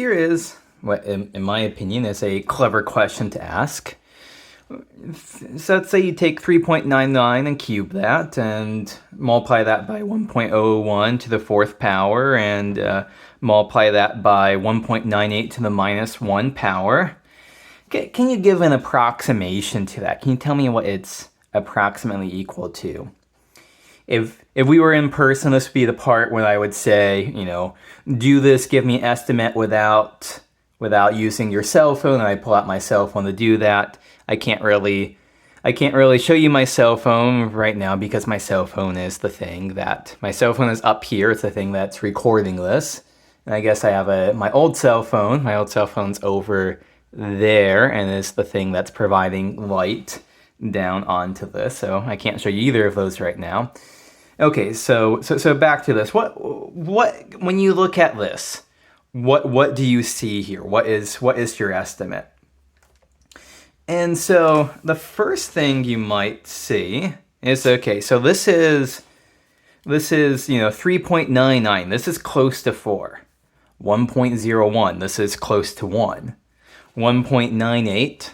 here is what, in my opinion, is a clever question to ask. So let's say you take 3.99 and cube that and multiply that by 1.01 to the fourth power and multiply that by 1.98 to the minus 1 power. Can you give an approximation to that? Can you tell me what it's approximately equal to? If we were in person, this would be the part when I would say, do this, give me an estimate without using your cell phone, and I pull out my cell phone to do that. I can't really show you my cell phone right now because my cell phone is my cell phone is up here. It's the thing that's recording this. And I guess I have my old cell phone. My old cell phone's over there, and it's the thing that's providing light down onto this. So I can't show you either of those right now. Okay, so back to this. What when you look at this, what do you see here? What is your estimate? And so the first thing you might see is, okay, so this is 3.99. This is close to 4. 1.01, this is close to 1. 1.98,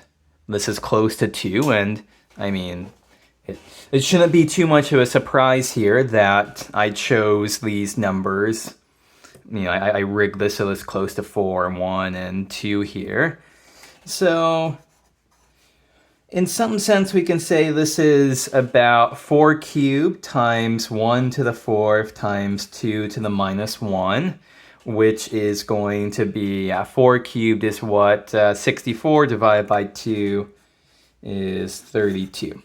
this is close to 2, and I mean, it shouldn't be too much of a surprise here that I chose these numbers. I rigged this so it's close to 4, 1, and 2 here. So in some sense, we can say this is about 4 cubed times 1 to the 4th times 2 to the minus 1, which is going to be, 4 cubed is what? 64 divided by 2 is 32.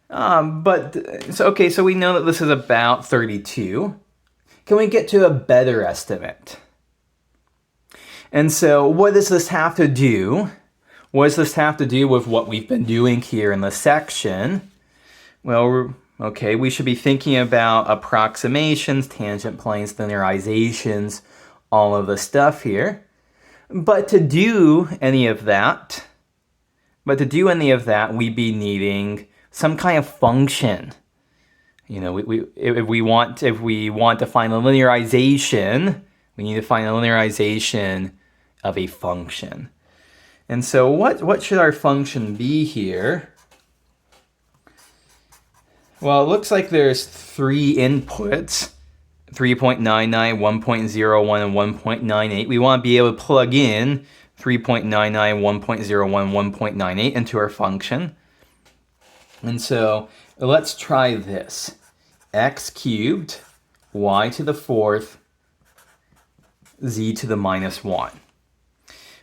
So we know that this is about 32. Can we get to a better estimate? And so what does this have to do? What does this have to do with what we've been doing here in this section? Well, okay, we should be thinking about approximations, tangent planes, linearizations, all of the stuff here. But to do any of that, we'd be needing some kind of function. If we want to find a linearization, we need to find a linearization of a function. And so what should our function be here? Well, it looks like there's 3 inputs, 3.99, 1.01, and 1.98. We want to be able to plug in 3.99, 1.01, 1.98 into our function. And so let's try this. X cubed, y to the 4th, z to the minus 1.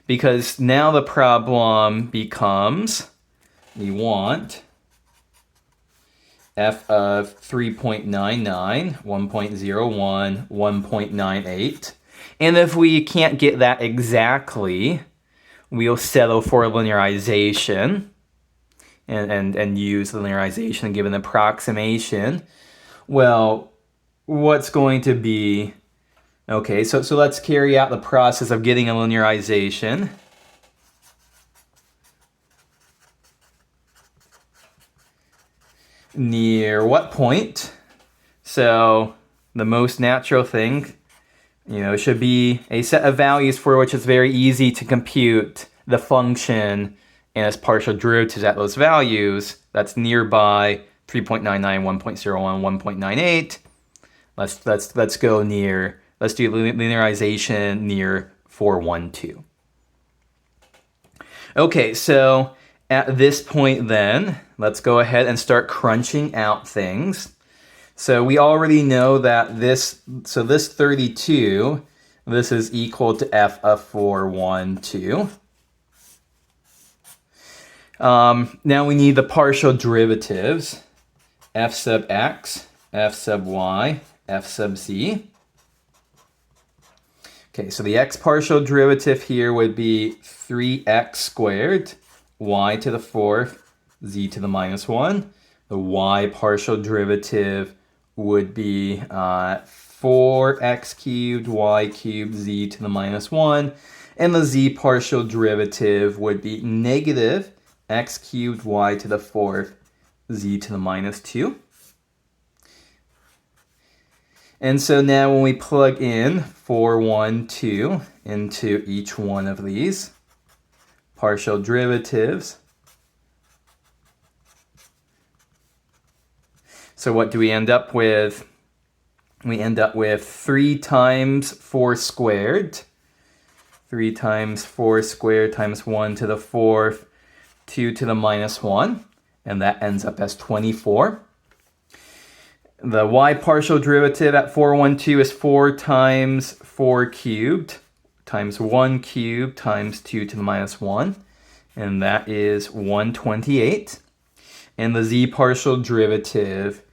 Because now the problem becomes, we want f of 3.99, 1.01, 1.98. And if we can't get that exactly, we'll settle for linearization and use linearization and give an approximation. Well, what's going to be... Okay, so let's carry out the process of getting a linearization. Near what point? So the most natural thing, should be a set of values for which it's very easy to compute the function and its partial derivatives at those values. That's nearby 3.99, 1.01, 1.98. Let's go near. Let's do linearization near 412. Okay, so at this point then, let's go ahead and start crunching out things. So we already know that this 32, this is equal to f of 412. Now we need the partial derivatives, f sub x, f sub y, f sub z. Okay, so the x partial derivative here would be 3x squared, y to the 4th, z to the minus 1. The y partial derivative would be 4x cubed, y cubed, z to the minus 1. And the z partial derivative would be negative x cubed, y to the 4th, z to the minus 2. And so now when we plug in 4, 1, 2 into each one of these partial derivatives, so what do we end up with? We end up with 3 times 4 squared. 3 times 4 squared times 1 to the 4th, 2 to the minus 1. And that ends up as 24. The y partial derivative at 4, 1, 2 is 4 times 4 cubed times 1 cubed times 2 to the minus 1. And that is 128. And the z partial derivative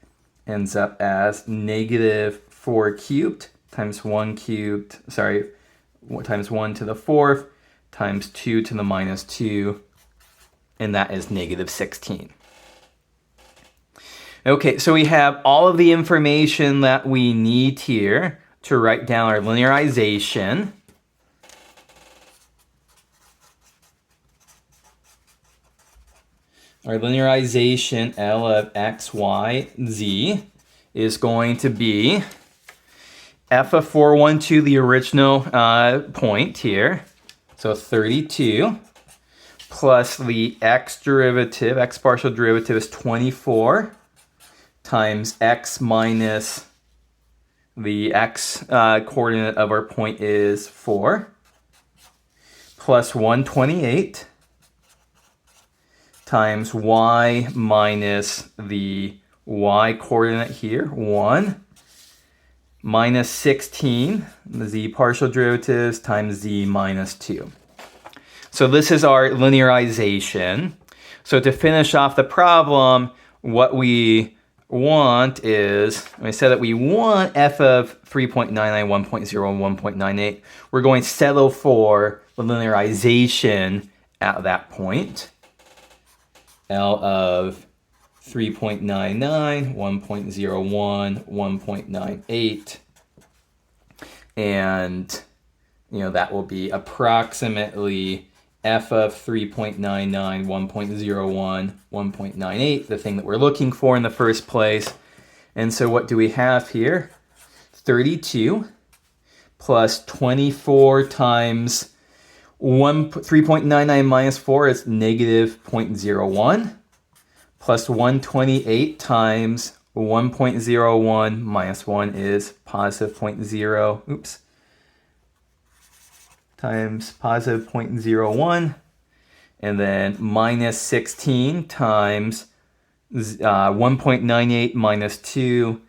ends up as negative 4 cubed times 1 cubed, times 1 to the 4th times 2 to the minus 2, and that is negative 16. Okay, so we have all of the information that we need here to write down our linearization. Our linearization L of x, y, z is going to be f of 4, 1, 2, the original point here, so 32, plus the x derivative, x partial derivative is 24, times x minus the x coordinate of our point is 4, plus 128, times y minus the y coordinate here, 1, minus 16, the z partial derivatives, times z minus 2. So this is our linearization. So to finish off the problem, what we want is, we said that we want f of 3.99, 1.0, 1.98. We're going to settle for the linearization at that point. L of 3.99, 1.01, 1.98. And, that will be approximately f of 3.99, 1.01, 1.98, the thing that we're looking for in the first place. And so what do we have here? 32 plus 24 times 3.99 minus 4 is negative 0.01, plus 128 times 1.01 minus 1 is positive 0.0, times positive 0.01, and then minus 16 times 1.98 minus 2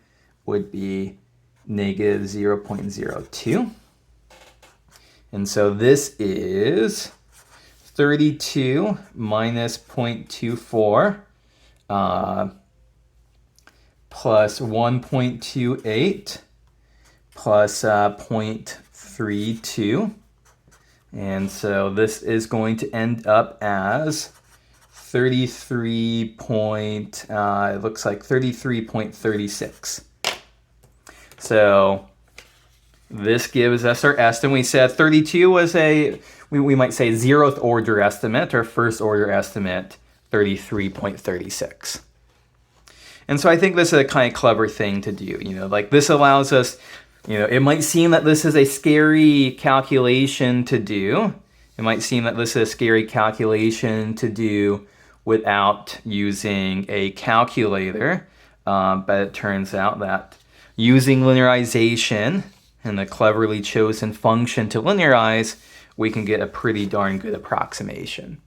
would be negative 0.02. And so this is 32 minus 0.24 plus 1.28 plus 0.32. And so this is going to end up as 33.36. So this gives us our estimate. We said 32 was we might say 0th order estimate, or first order estimate, 33.36. And so I think this is a kind of clever thing to do. Like this allows us, it might seem that this is a scary calculation to do. It might seem that this is a scary calculation to do without using a calculator. But it turns out that using linearization and the cleverly chosen function to linearize, we can get a pretty darn good approximation.